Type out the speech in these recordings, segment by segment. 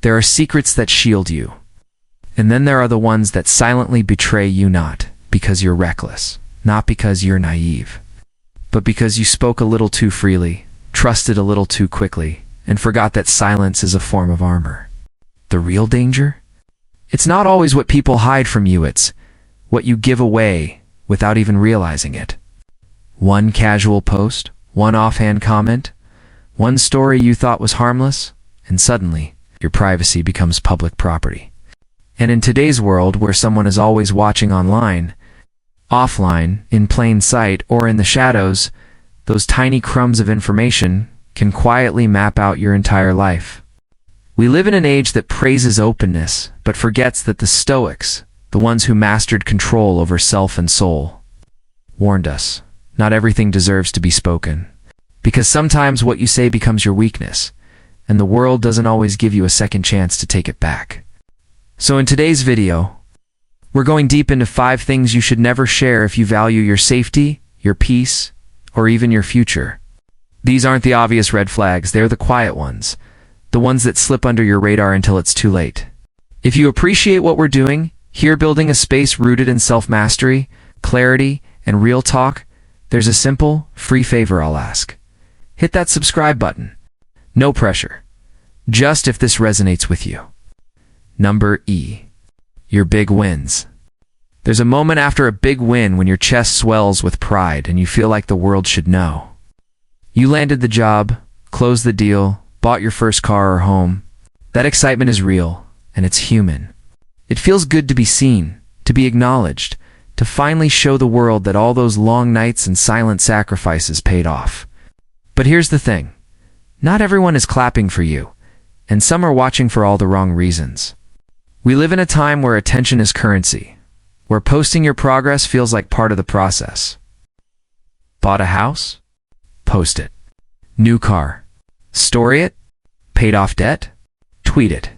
There are secrets that shield you. And then there are the ones that silently betray you, not because you're reckless, not because you're naive, but because you spoke a little too freely, trusted a little too quickly, and forgot that silence is a form of armor. The real danger? It's not always what people hide from you, it's what you give away without even realizing it. One casual post, one offhand comment, one story you thought was harmless, and suddenly, your privacy becomes public property. And in today's world where someone is always watching online, offline, in plain sight, or in the shadows, those tiny crumbs of information can quietly map out your entire life. We live in an age that praises openness, but forgets that the Stoics, the ones who mastered control over self and soul, warned us, not everything deserves to be spoken. Because sometimes what you say becomes your weakness, and the world doesn't always give you a second chance to take it back. So in today's video, we're going deep into 5 things you should never share if you value your safety, your peace, or even your future. These aren't the obvious red flags, they're the quiet ones, the ones that slip under your radar until it's too late. If you appreciate what we're doing, here building a space rooted in self-mastery, clarity, and real talk, there's a simple, free favor I'll ask. Hit that subscribe button. No pressure. Just if this resonates with you. Number E. Your big wins. There's a moment after a big win when your chest swells with pride and you feel like the world should know. You landed the job, closed the deal, bought your first car or home. That excitement is real, and it's human. It feels good to be seen, to be acknowledged, to finally show the world that all those long nights and silent sacrifices paid off. But here's the thing. Not everyone is clapping for you, and some are watching for all the wrong reasons. We live in a time where attention is currency, where posting your progress feels like part of the process. Bought a house? Post it. New car? Story it? Paid off debt? Tweet it.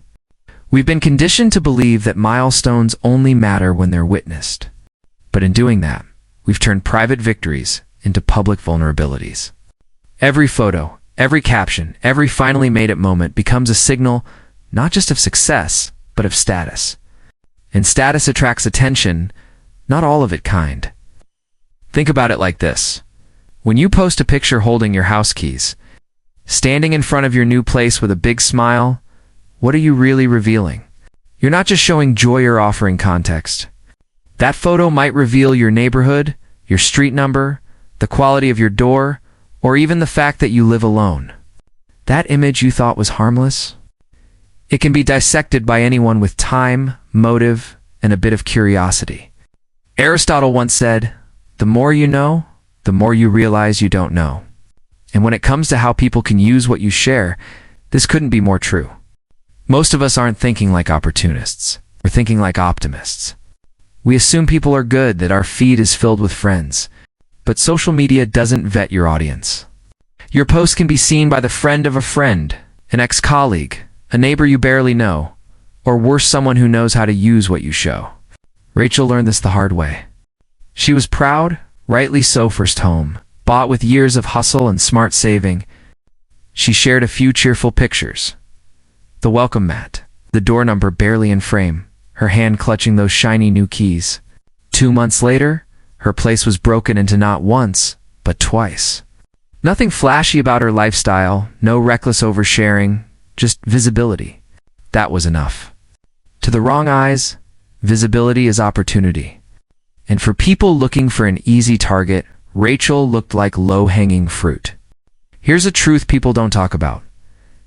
We've been conditioned to believe that milestones only matter when they're witnessed. But in doing that, we've turned private victories into public vulnerabilities. Every photo, every caption, every finally made it moment becomes a signal not just of success, but of status. And status attracts attention, not all of it kind. Think about it like this. When you post a picture holding your house keys, standing in front of your new place with a big smile, what are you really revealing? You're not just showing joy or offering context. That photo might reveal your neighborhood, your street number, the quality of your door, or even the fact that you live alone. That image you thought was harmless? It can be dissected by anyone with time, motive, and a bit of curiosity. Aristotle once said, "The more you know, the more you realize you don't know." And when it comes to how people can use what you share, this couldn't be more true. Most of us aren't thinking like opportunists. We're thinking like optimists. We assume people are good, that our feed is filled with friends. But social media doesn't vet your audience. Your post can be seen by the friend of a friend, an ex-colleague, a neighbor you barely know, or worse, someone who knows how to use what you show. Rachel learned this the hard way. She was proud, rightly so, first home, bought with years of hustle and smart saving. She shared a few cheerful pictures. The welcome mat, the door number barely in frame, her hand clutching those shiny new keys. 2 months later, her place was broken into not once, but twice. Nothing flashy about her lifestyle, no reckless oversharing, just visibility. That was enough. To the wrong eyes, visibility is opportunity. And for people looking for an easy target, Rachel looked like low-hanging fruit. Here's a truth people don't talk about.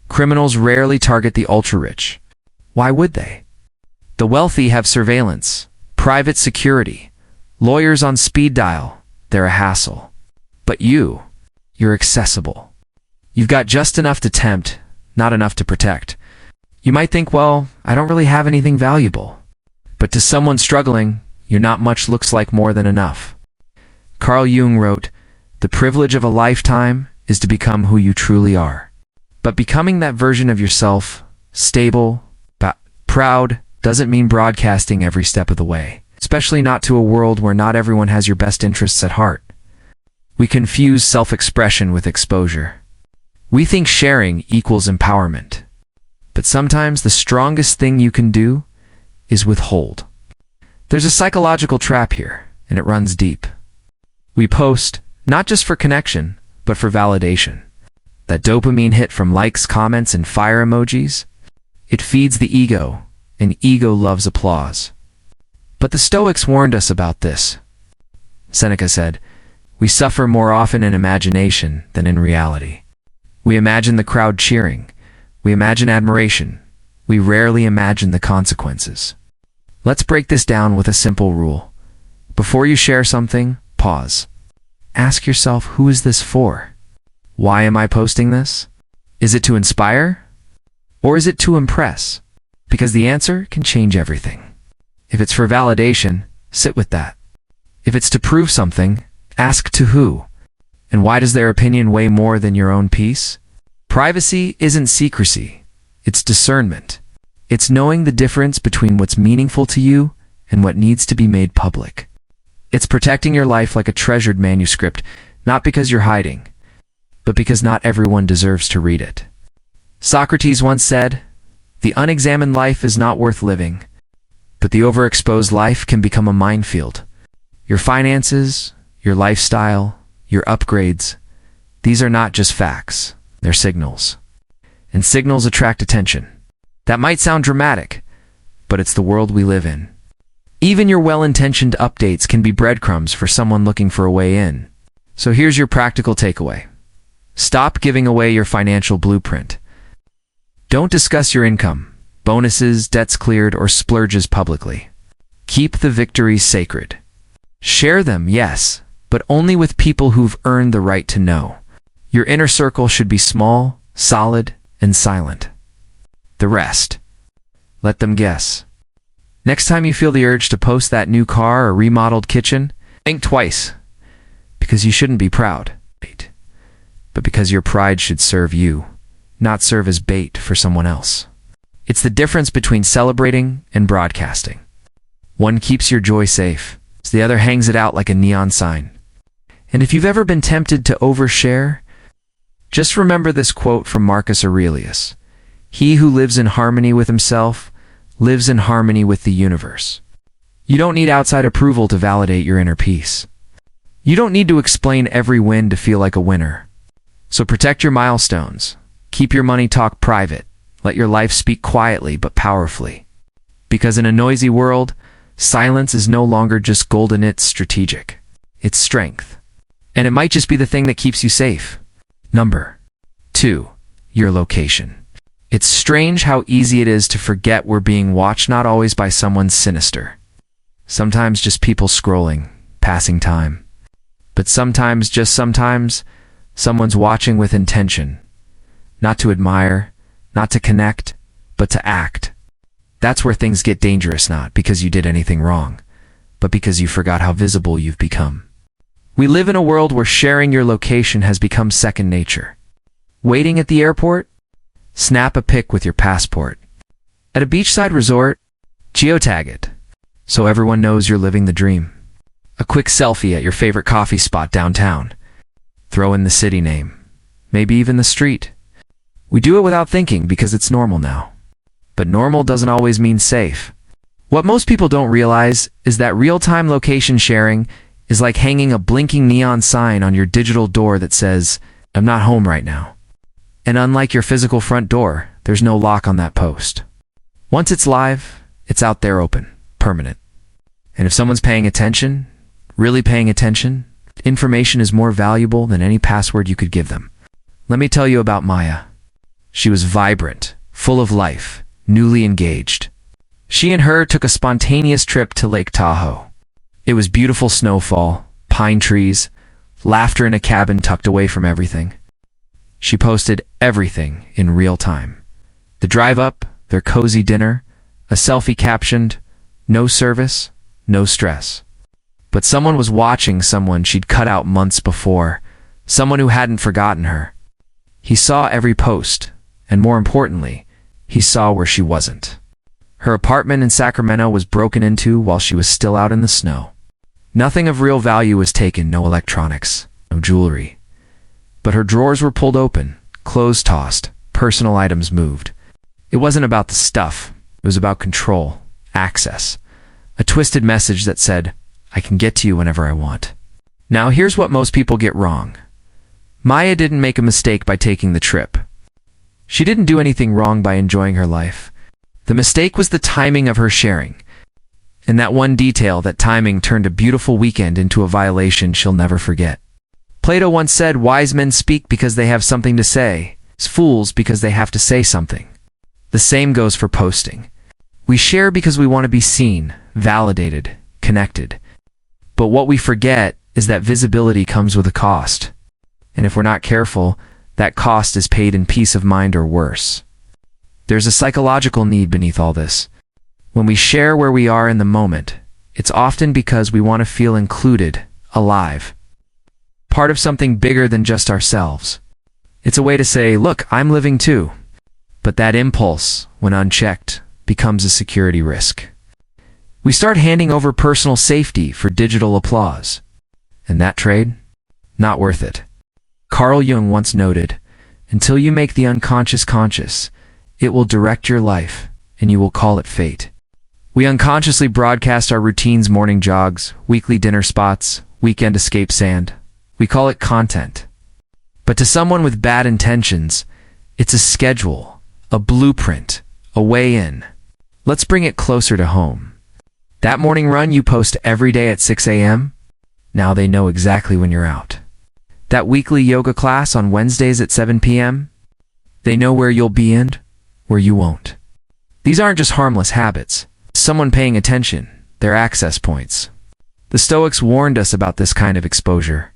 Criminals rarely target the ultra-rich. Why would they? The wealthy have surveillance, private security, lawyers on speed dial. They're a hassle. But you're accessible. You've got just enough to tempt, not enough to protect. You might think, well, I don't really have anything valuable. But to someone struggling, your not much looks like more than enough. Carl Jung wrote, "The privilege of a lifetime is to become who you truly are." But becoming that version of yourself, stable, proud, doesn't mean broadcasting every step of the way, especially not to a world where not everyone has your best interests at heart. We confuse self-expression with exposure. We think sharing equals empowerment. But sometimes the strongest thing you can do is withhold. There's a psychological trap here, and it runs deep. We post, not just for connection, but for validation. That dopamine hit from likes, comments, and fire emojis, it feeds the ego, and ego loves applause. But the Stoics warned us about this. Seneca said, "We suffer more often in imagination than in reality." We imagine the crowd cheering. We imagine admiration. We rarely imagine the consequences. Let's break this down with a simple rule. Before you share something, pause. Ask yourself, who is this for? Why am I posting this? Is it to inspire? Or is it to impress? Because the answer can change everything. If it's for validation, sit with that. If it's to prove something, ask to who. And why does their opinion weigh more than your own peace? Privacy isn't secrecy. It's discernment. It's knowing the difference between what's meaningful to you and what needs to be made public. It's protecting your life like a treasured manuscript, not because you're hiding, but because not everyone deserves to read it. Socrates once said, "The unexamined life is not worth living, but the overexposed life can become a minefield." Your finances, your lifestyle, your upgrades, these are not just facts, they're signals. And signals attract attention. That might sound dramatic, but it's the world we live in. Even your well-intentioned updates can be breadcrumbs for someone looking for a way in. So here's your practical takeaway. Stop giving away your financial blueprint. Don't discuss your income, bonuses, debts cleared, or splurges publicly. Keep the victories sacred. Share them, yes, but only with people who've earned the right to know. Your inner circle should be small, solid, and silent. The rest, let them guess. Next time you feel the urge to post that new car or remodeled kitchen, think twice. Because you shouldn't be proud, but because your pride should serve you, not serve as bait for someone else. It's the difference between celebrating and broadcasting. One keeps your joy safe, so the other hangs it out like a neon sign. And if you've ever been tempted to overshare, just remember this quote from Marcus Aurelius. "He who lives in harmony with himself lives in harmony with the universe." You don't need outside approval to validate your inner peace. You don't need to explain every win to feel like a winner. So protect your milestones. Keep your money talk private. Let your life speak quietly but powerfully. Because in a noisy world, silence is no longer just golden, it's strategic. It's strength. And it might just be the thing that keeps you safe. Number 2, your location. It's strange how easy it is to forget we're being watched, not always by someone sinister. Sometimes just people scrolling, passing time. But sometimes, just sometimes, someone's watching with intention. Not to admire, not to connect, but to act. That's where things get dangerous, not because you did anything wrong, but because you forgot how visible you've become. We live in a world where sharing your location has become second nature. Waiting at the airport? Snap a pic with your passport. At a beachside resort? Geotag it, so everyone knows you're living the dream. A quick selfie at your favorite coffee spot downtown. Throw in the city name, maybe even the street. We do it without thinking because it's normal now. But normal doesn't always mean safe. What most people don't realize is that real-time location sharing is like hanging a blinking neon sign on your digital door that says, "I'm not home right now." And unlike your physical front door, there's no lock on that post. Once it's live, it's out there open, permanent. And if someone's paying attention, really paying attention, information is more valuable than any password you could give them. Let me tell you about Maya. She was vibrant, full of life, newly engaged. She and her took a spontaneous trip to Lake Tahoe. It was beautiful snowfall, pine trees, laughter in a cabin tucked away from everything. She posted everything in real time. The drive up, their cozy dinner, a selfie captioned, "No service, no stress." But someone was watching someone she'd cut out months before, someone who hadn't forgotten her. He saw every post, and more importantly, he saw where she wasn't. Her apartment in Sacramento was broken into while she was still out in the snow. Nothing of real value was taken, no electronics, no jewelry. But her drawers were pulled open, clothes tossed, personal items moved. It wasn't about the stuff. It was about control, access. A twisted message that said, I can get to you whenever I want. Now here's what most people get wrong. Maya didn't make a mistake by taking the trip. She didn't do anything wrong by enjoying her life. The mistake was the timing of her sharing. And that one detail, that timing, turned a beautiful weekend into a violation she'll never forget. Plato once said, wise men speak because they have something to say, fools because they have to say something. The same goes for posting. We share because we want to be seen, validated, connected. But what we forget is that visibility comes with a cost. And if we're not careful, that cost is paid in peace of mind or worse. There's a psychological need beneath all this. When we share where we are in the moment, it's often because we want to feel included, alive, part of something bigger than just ourselves. It's a way to say, look, I'm living too. But that impulse, when unchecked, becomes a security risk. We start handing over personal safety for digital applause. And that trade? Not worth it. Carl Jung once noted, until you make the unconscious conscious, it will direct your life, and you will call it fate. We unconsciously broadcast our routines, morning jogs, weekly dinner spots, weekend escapes, and we call it content. But to someone with bad intentions, it's a schedule, a blueprint, a way in. Let's bring it closer to home. That morning run you post every day at 6 a.m., now they know exactly when you're out. That weekly yoga class on Wednesdays at 7 p.m., they know where you'll be and where you won't. These aren't just harmless habits. Someone paying attention, their access points. The Stoics warned us about this kind of exposure.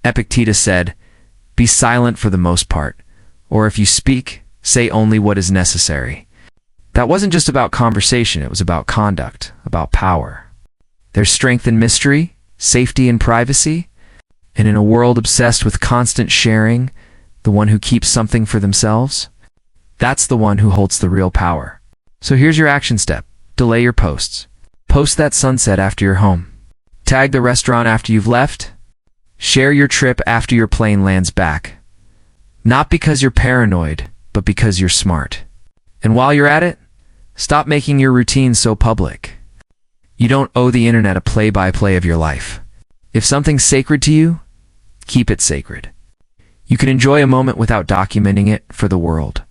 Epictetus said, be silent for the most part, or if you speak, say only what is necessary. That wasn't just about conversation, it was about conduct, about power. There's strength in mystery, safety in privacy, and in a world obsessed with constant sharing, the one who keeps something for themselves, that's the one who holds the real power. So here's your action step. Delay your posts. Post that sunset after you're home. Tag the restaurant after you've left. Share your trip after your plane lands back. Not because you're paranoid, but because you're smart. And while you're at it, stop making your routine so public. You don't owe the internet a play-by-play of your life. If something's sacred to you, keep it sacred. You can enjoy a moment without documenting it for the world.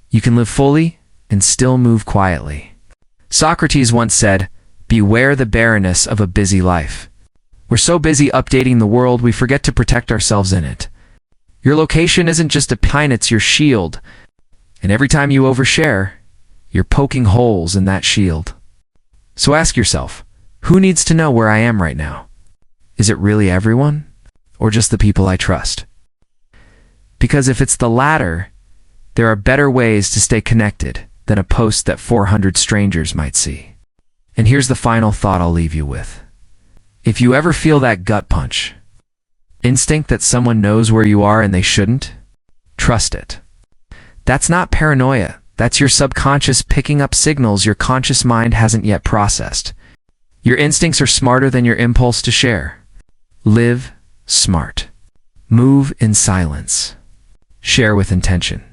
You can live fully and still move quietly. Socrates once said, beware the barrenness of a busy life. We're so busy updating the world we forget to protect ourselves in it. Your location isn't just a pine, it's your shield. And every time you overshare, you're poking holes in that shield. So ask yourself, who needs to know where I am right now? Is it really everyone? Or just the people I trust? Because if it's the latter, there are better ways to stay connected than a post that 400 strangers might see. And here's the final thought I'll leave you with. If you ever feel that gut punch, instinct that someone knows where you are and they shouldn't, trust it. That's not paranoia. That's your subconscious picking up signals your conscious mind hasn't yet processed. Your instincts are smarter than your impulse to share. Live smart. Move in silence. Share with intention.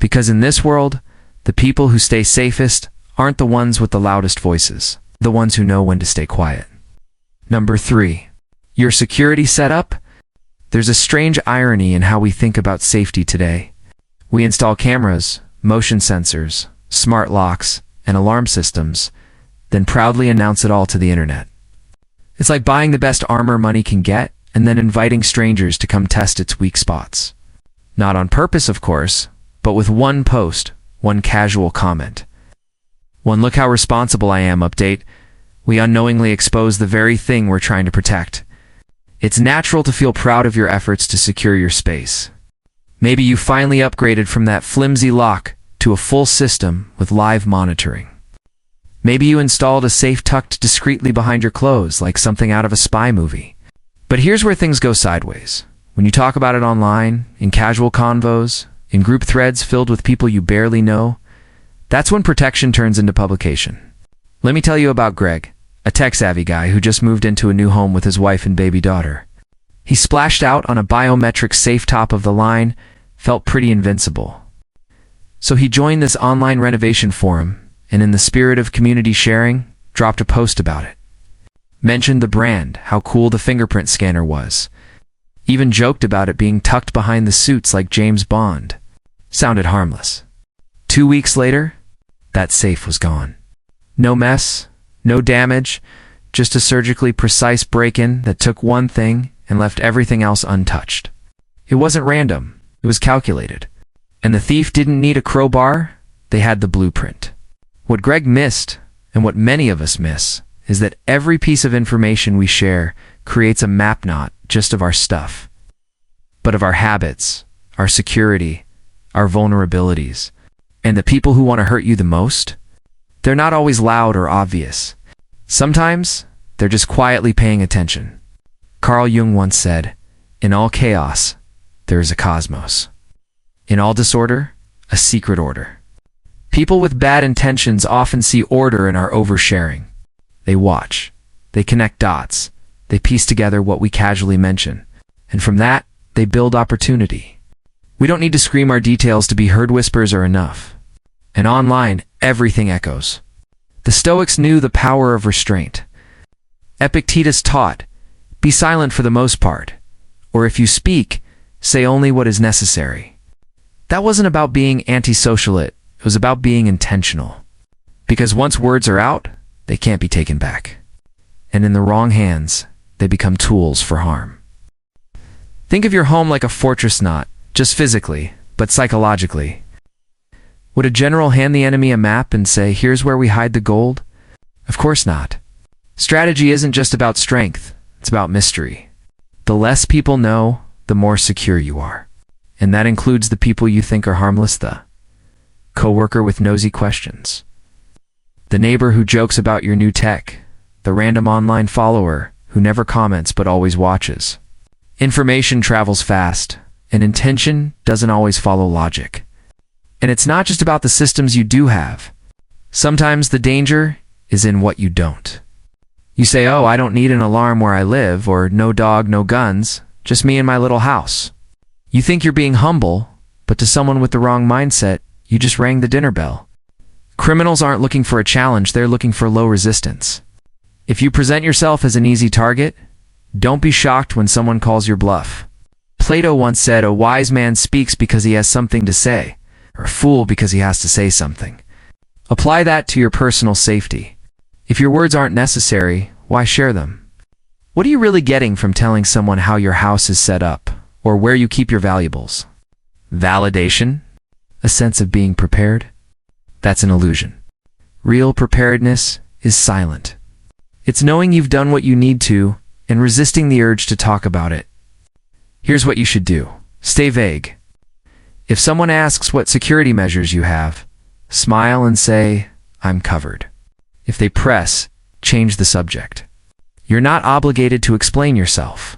Because in this world, the people who stay safest aren't the ones with the loudest voices, the ones who know when to stay quiet. Number 3. Your security setup? There's a strange irony in how we think about safety today. We install cameras, motion sensors, smart locks, and alarm systems, then proudly announce it all to the internet. It's like buying the best armor money can get and then inviting strangers to come test its weak spots. Not on purpose, of course, but with one post, one casual comment. One "look how responsible I am" update, we unknowingly expose the very thing we're trying to protect. It's natural to feel proud of your efforts to secure your space. Maybe you finally upgraded from that flimsy lock to a full system with live monitoring. Maybe you installed a safe tucked discreetly behind your clothes, like something out of a spy movie. But here's where things go sideways. When you talk about it online, in casual convos, in group threads filled with people you barely know, that's when protection turns into publication. Let me tell you about Greg, a tech-savvy guy who just moved into a new home with his wife and baby daughter. He splashed out on a biometric safe top of the line, felt pretty invincible. So he joined this online renovation forum, and in the spirit of community sharing, dropped a post about it. Mentioned the brand, how cool the fingerprint scanner was. Even joked about it being tucked behind the suits like James Bond. Sounded harmless. 2 weeks later, that safe was gone. No mess, no damage, just a surgically precise break-in that took one thing and left everything else untouched. It wasn't random, it was calculated. And the thief didn't need a crowbar, they had the blueprint. What Greg missed, and what many of us miss, is that every piece of information we share creates a map not just of our stuff, but of our habits, our security, our vulnerabilities. And the people who want to hurt you the most, they're not always loud or obvious. Sometimes, they're just quietly paying attention. Carl Jung once said, "In all chaos, there is a cosmos. In all disorder, a secret order." People with bad intentions often see order in our oversharing. They watch, they connect dots, they piece together what we casually mention, and from that, they build opportunity. We don't need to scream our details to be heard. Whispers are enough. And online, everything echoes. The Stoics knew the power of restraint. Epictetus taught, "Be silent for the most part, or if you speak, say only what is necessary." That wasn't about being antisocial, it was about being intentional. Because once words are out, they can't be taken back. And in the wrong hands, they become tools for harm. Think of your home like a fortress, not just physically, but psychologically. Would a general hand the enemy a map and say, "Here's where we hide the gold"? Of course not. Strategy isn't just about strength, it's about mystery. The less people know, the more secure you are. And that includes the people you think are harmless, the coworker with nosy questions, the neighbor who jokes about your new tech, the random online follower who never comments but always watches. Information travels fast, and intention doesn't always follow logic. And it's not just about the systems you do have. Sometimes the danger is in what you don't. You say, "Oh, I don't need an alarm where I live," or "No dog, no guns, just me and my little house." You think you're being humble, but to someone with the wrong mindset, you just rang the dinner bell. Criminals aren't looking for a challenge, they're looking for low resistance. If you present yourself as an easy target, don't be shocked when someone calls your bluff. Plato once said, "A wise man speaks because he has something to say, or a fool because he has to say something." Apply that to your personal safety. If your words aren't necessary, why share them? What are you really getting from telling someone how your house is set up, or where you keep your valuables? Validation? A sense of being prepared? That's an illusion. Real preparedness is silent. It's knowing you've done what you need to, and resisting the urge to talk about it. Here's what you should do. Stay vague. If someone asks what security measures you have, smile and say, "I'm covered." If they press, change the subject. You're not obligated to explain yourself.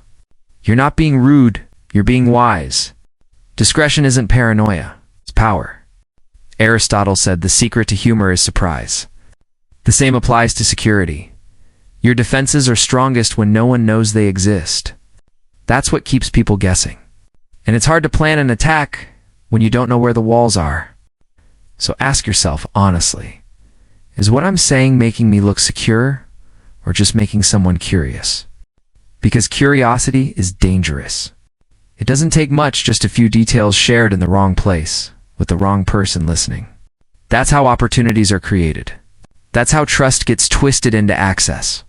You're not being rude, you're being wise. Discretion isn't paranoia, it's power. Aristotle said the secret to humor is surprise. The same applies to security. Your defenses are strongest when no one knows they exist. That's what keeps people guessing. And it's hard to plan an attack when you don't know where the walls are. So ask yourself honestly, is what I'm saying making me look secure, or just making someone curious? Because curiosity is dangerous. It doesn't take much, just a few details shared in the wrong place, with the wrong person listening. That's how opportunities are created. That's how trust gets twisted into access.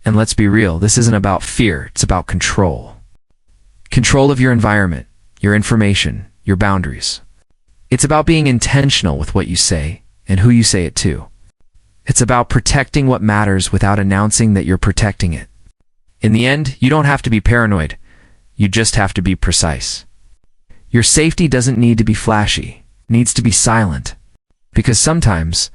And let's be real, this isn't about fear, it's about control. Control of your environment, your information, your boundaries. It's about being intentional with what you say and who you say it to. It's about protecting what matters without announcing that you're protecting it. In the end, you don't have to be paranoid. You just have to be precise. Your safety doesn't need to be flashy. It needs to be silent. Because sometimes,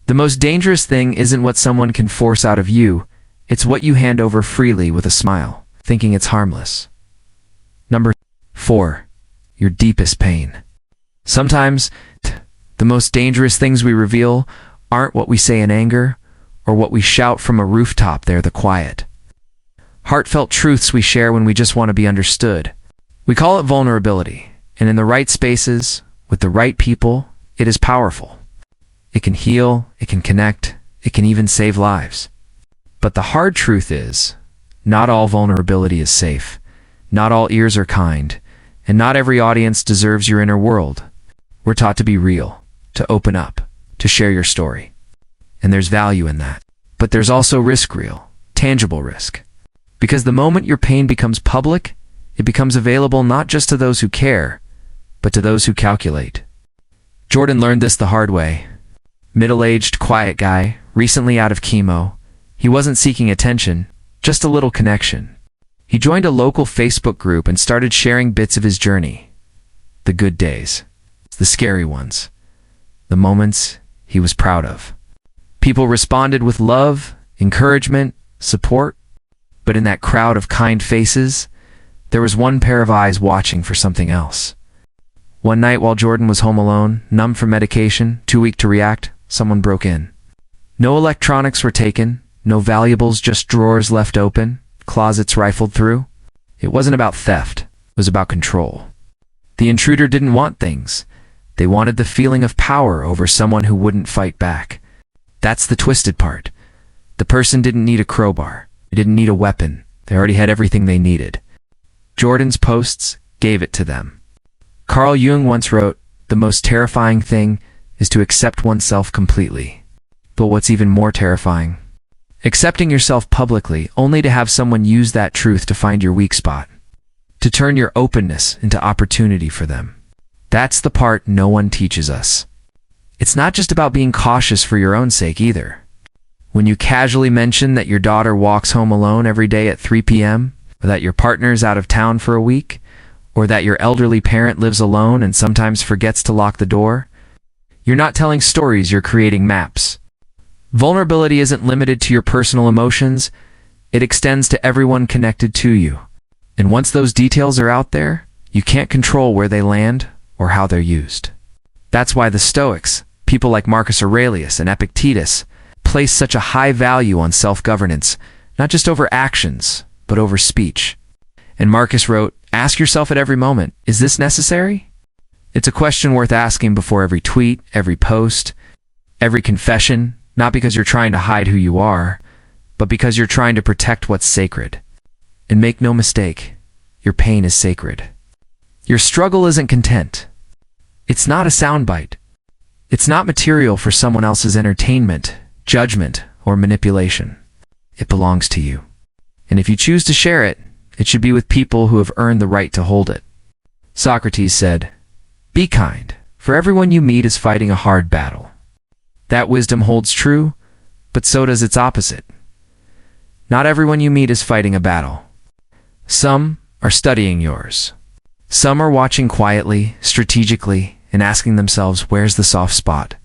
the most dangerous thing isn't what someone can force out of you, it's what you hand over freely with a smile, thinking it's harmless. Number 4, your deepest pain. Sometimes, the most dangerous things we reveal aren't what we say in anger or what we shout from a rooftop, they're the quiet, heartfelt truths we share when we just want to be understood. We call it vulnerability, and in the right spaces, with the right people, it is powerful. It can heal, it can connect, it can even save lives. But the hard truth is, not all vulnerability is safe. Not all ears are kind, and not every audience deserves your inner world. We're taught to be real, to open up, to share your story. And there's value in that. But there's also risk, real, tangible risk. Because the moment your pain becomes public, it becomes available not just to those who care, but to those who calculate. Jordan learned this the hard way. Middle-aged, quiet guy, recently out of chemo. He wasn't seeking attention, just a little connection. He joined a local Facebook group and started sharing bits of his journey. The good days, the scary ones, the moments he was proud of. People responded with love, encouragement, support. But in that crowd of kind faces, there was one pair of eyes watching for something else. One night while Jordan was home alone, numb from medication, too weak to react, someone broke in. No electronics were taken, no valuables, just drawers left open, closets rifled through. It wasn't about theft, it was about control. The intruder didn't want things. They wanted the feeling of power over someone who wouldn't fight back. That's the twisted part. The person didn't need a crowbar. They didn't need a weapon. They already had everything they needed. Jordan's posts gave it to them. Carl Jung once wrote, "The most terrifying thing is to accept oneself completely." But what's even more terrifying? Accepting yourself publicly only to have someone use that truth to find your weak spot. To turn your openness into opportunity for them. That's the part no one teaches us. It's not just about being cautious for your own sake either. When you casually mention that your daughter walks home alone every day at 3 p.m., or that your partner's out of town for a week, or that your elderly parent lives alone and sometimes forgets to lock the door, you're not telling stories, you're creating maps. Vulnerability isn't limited to your personal emotions, it extends to everyone connected to you. And once those details are out there, you can't control where they land or how they're used. That's why the Stoics, people like Marcus Aurelius and Epictetus, place such a high value on self-governance, not just over actions, but over speech. And Marcus wrote, "Ask yourself at every moment, is this necessary?" It's a question worth asking before every tweet, every post, every confession, not because you're trying to hide who you are, but because you're trying to protect what's sacred. And make no mistake, your pain is sacred. Your struggle isn't content. It's not a soundbite. It's not material for someone else's entertainment, judgment, or manipulation. It belongs to you. And if you choose to share it, it should be with people who have earned the right to hold it. Socrates said, "Be kind, for everyone you meet is fighting a hard battle." That wisdom holds true, but so does its opposite. Not everyone you meet is fighting a battle. Some are studying yours. Some are watching quietly, strategically, and asking themselves, where's the soft spot?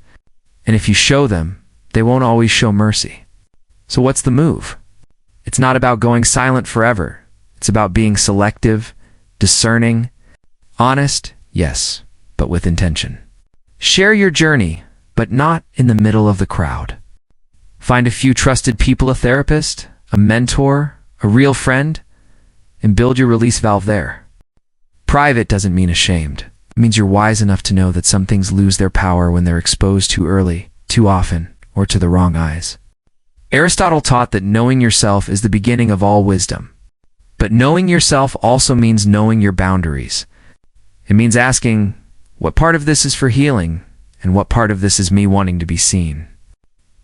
And if you show them, they won't always show mercy. So what's the move? It's not about going silent forever. It's about being selective, discerning, honest, yes, but with intention. Share your journey, but not in the middle of the crowd. Find a few trusted people, a therapist, a mentor, a real friend, and build your release valve there. Private doesn't mean ashamed. It means you're wise enough to know that some things lose their power when they're exposed too early, too often, or to the wrong eyes. Aristotle taught that knowing yourself is the beginning of all wisdom. But knowing yourself also means knowing your boundaries. It means asking, what part of this is for healing, and what part of this is me wanting to be seen?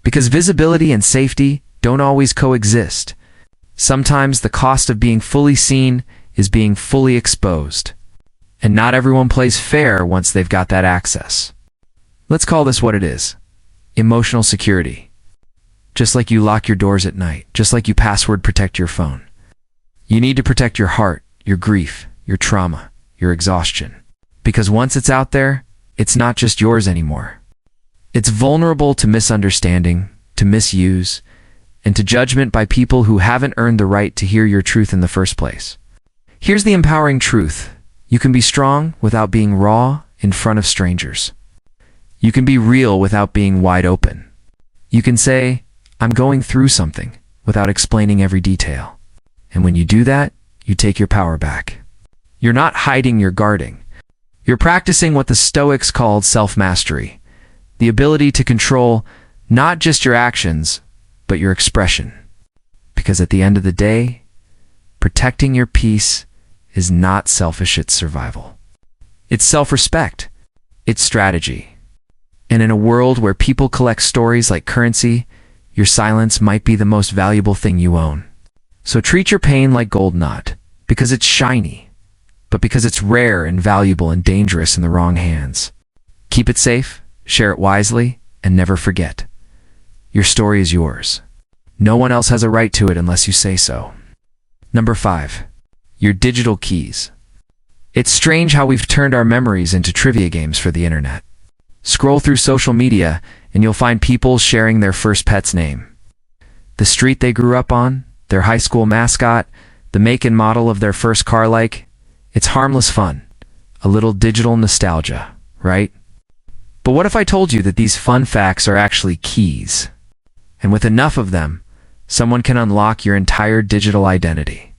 Because visibility and safety don't always coexist. Sometimes the cost of being fully seen is being fully exposed. And not everyone plays fair once they've got that access. Let's call this what it is. Emotional security. Just like you lock your doors at night, just like you password protect your phone. You need to protect your heart, your grief, your trauma, your exhaustion. Because once it's out there, it's not just yours anymore. It's vulnerable to misunderstanding, to misuse, and to judgment by people who haven't earned the right to hear your truth in the first place. Here's the empowering truth. You can be strong without being raw in front of strangers. You can be real without being wide open. You can say, I'm going through something, without explaining every detail. And when you do that, you take your power back. You're not hiding, you're guarding. You're practicing what the Stoics called self-mastery. The ability to control not just your actions, but your expression. Because at the end of the day, protecting your peace is not selfish, it's survival. It's self-respect. It's strategy. And in a world where people collect stories like currency, your silence might be the most valuable thing you own. So treat your pain like gold, not because it's shiny, but because it's rare and valuable and dangerous in the wrong hands. Keep it safe, share it wisely, and never forget. Your story is yours. No one else has a right to it unless you say so. Number 5. Your digital keys. It's strange how we've turned our memories into trivia games for the internet. Scroll through social media and you'll find people sharing their first pet's name, the street they grew up on, their high school mascot, the make and model of their first car. Like, it's harmless fun, a little digital nostalgia, right? But what if I told you that these fun facts are actually keys? And with enough of them, someone can unlock your entire digital identity.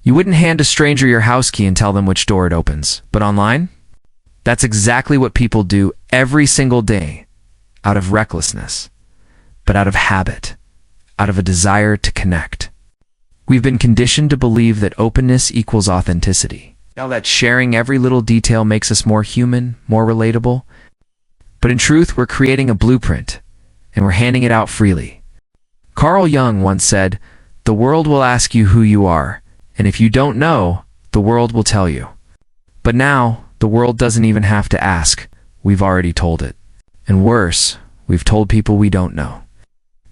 You wouldn't hand a stranger your house key and tell them which door it opens, but online? That's exactly what people do every single day, out of recklessness, but out of habit, out of a desire to connect. We've been conditioned to believe that openness equals authenticity. Now that sharing every little detail makes us more human, more relatable. But in truth, we're creating a blueprint, and we're handing it out freely. Carl Jung once said, "The world will ask you who you are, and if you don't know, the world will tell you." But now, the world doesn't even have to ask. We've already told it. And worse, we've told people we don't know.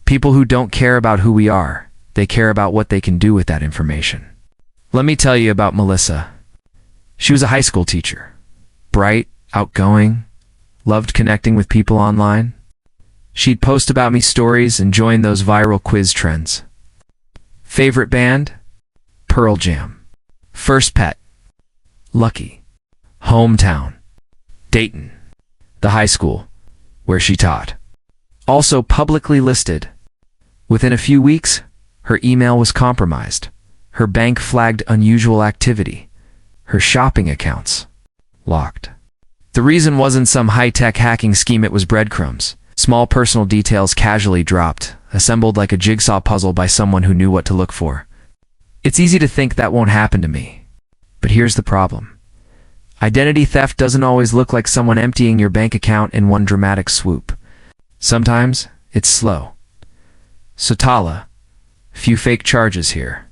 People who don't care about who we are. They care about what they can do with that information. Let me tell you about Melissa. She was a high school teacher. Bright, outgoing, loved connecting with people online. She'd post about me stories and join those viral quiz trends. Favorite band? Pearl Jam. First pet? Lucky. Hometown? Dayton. The high school where she taught. Also publicly listed. Within a few weeks, her email was compromised. Her bank flagged unusual activity. Her shopping accounts locked. The reason wasn't some high-tech hacking scheme, it was breadcrumbs. Small personal details casually dropped, assembled like a jigsaw puzzle by someone who knew what to look for. It's easy to think that won't happen to me. But here's the problem. Identity theft doesn't always look like someone emptying your bank account in one dramatic swoop. Sometimes it's slow. So Tala, few fake charges here.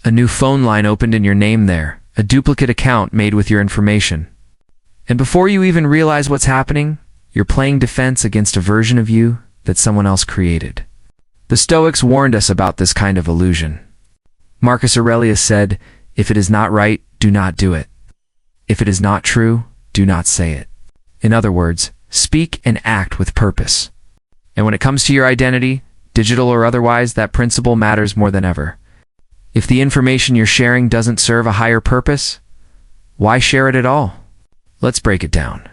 A new phone line opened in your name there, a duplicate account made with your information. And before you even realize what's happening, you're playing defense against a version of you that someone else created. The Stoics warned us about this kind of illusion. Marcus Aurelius said, "If it is not right, do not do it. If it is not true, do not say it." In other words, speak and act with purpose. And when it comes to your identity, digital or otherwise, that principle matters more than ever. If the information you're sharing doesn't serve a higher purpose, why share it at all? Let's break it down.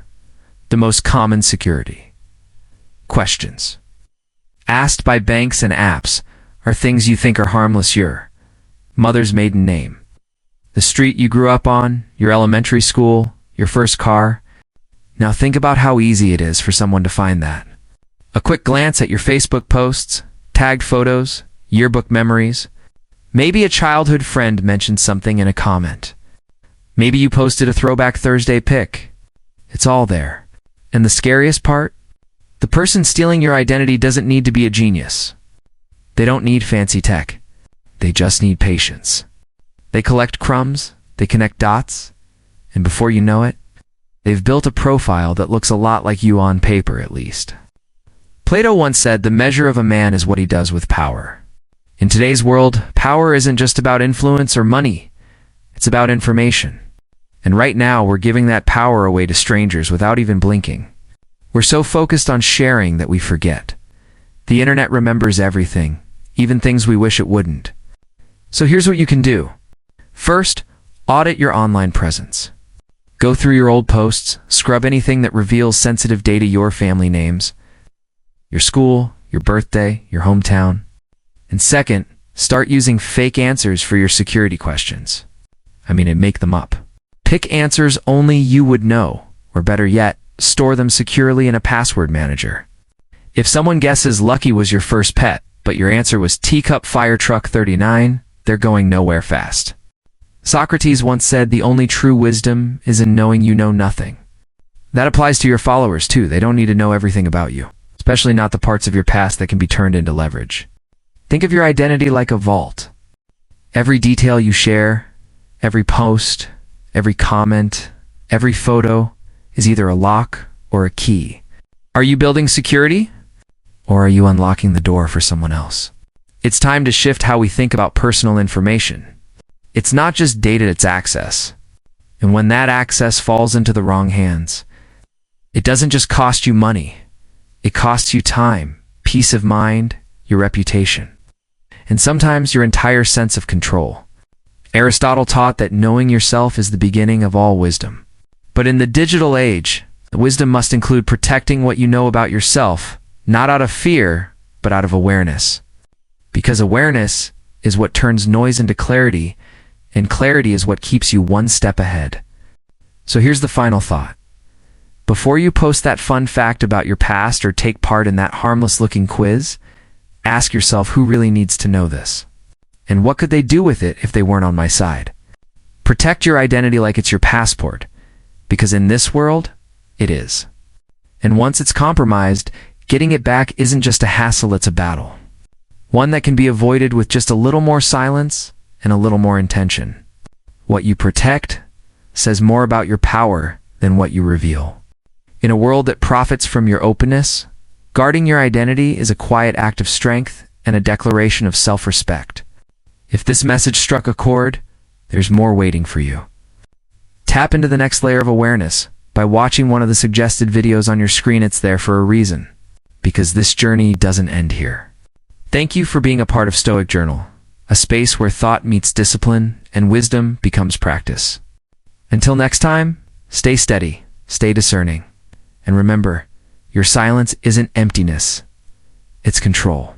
The most common security questions asked by banks and apps are things you think are harmless. Your mother's maiden name, the street you grew up on, your elementary school, your first car. Now think about how easy it is for someone to find that. A quick glance at your Facebook posts, tagged photos, yearbook memories. Maybe a childhood friend mentioned something in a comment. Maybe you posted a Throwback Thursday pic. It's all there. And the scariest part? The person stealing your identity doesn't need to be a genius. They don't need fancy tech. They just need patience. They collect crumbs, they connect dots, and before you know it, they've built a profile that looks a lot like you on paper, at least. Plato once said, "The measure of a man is what he does with power." In today's world, power isn't just about influence or money. It's about information. And right now, we're giving that power away to strangers without even blinking. We're so focused on sharing that we forget. The internet remembers everything, even things we wish it wouldn't. So here's what you can do. First, audit your online presence. Go through your old posts, scrub anything that reveals sensitive data, your family names, your school, your birthday, your hometown. And second, start using fake answers for your security questions. And make them up. Pick answers only you would know, or better yet, store them securely in a password manager. If someone guesses Lucky was your first pet, but your answer was Teacup Fire Truck 39, they're going nowhere fast. Socrates once said the only true wisdom is in knowing you know nothing. That applies to your followers too. They don't need to know everything about you, especially not the parts of your past that can be turned into leverage. Think of your identity like a vault. Every detail you share, every post, every comment, every photo is either a lock or a key. Are you building security? Or are you unlocking the door for someone else? It's time to shift how we think about personal information. It's not just data, it's access. And when that access falls into the wrong hands, it doesn't just cost you money. It costs you time, peace of mind, your reputation, and sometimes your entire sense of control. Aristotle taught that knowing yourself is the beginning of all wisdom. But in the digital age, wisdom must include protecting what you know about yourself, not out of fear, but out of awareness. Because awareness is what turns noise into clarity, and clarity is what keeps you one step ahead. So here's the final thought. Before you post that fun fact about your past or take part in that harmless-looking quiz, ask yourself who really needs to know this. And what could they do with it if they weren't on my side? Protect your identity like it's your passport, because in this world, it is. And once it's compromised, getting it back isn't just a hassle, it's a battle. One that can be avoided with just a little more silence and a little more intention. What you protect says more about your power than what you reveal. In a world that profits from your openness, guarding your identity is a quiet act of strength and a declaration of self-respect. If this message struck a chord, there's more waiting for you. Tap into the next layer of awareness by watching one of the suggested videos on your screen. It's there for a reason, because this journey doesn't end here. Thank you for being a part of Stoic Journal, a space where thought meets discipline and wisdom becomes practice. Until next time, stay steady, stay discerning, and remember, your silence isn't emptiness, it's control.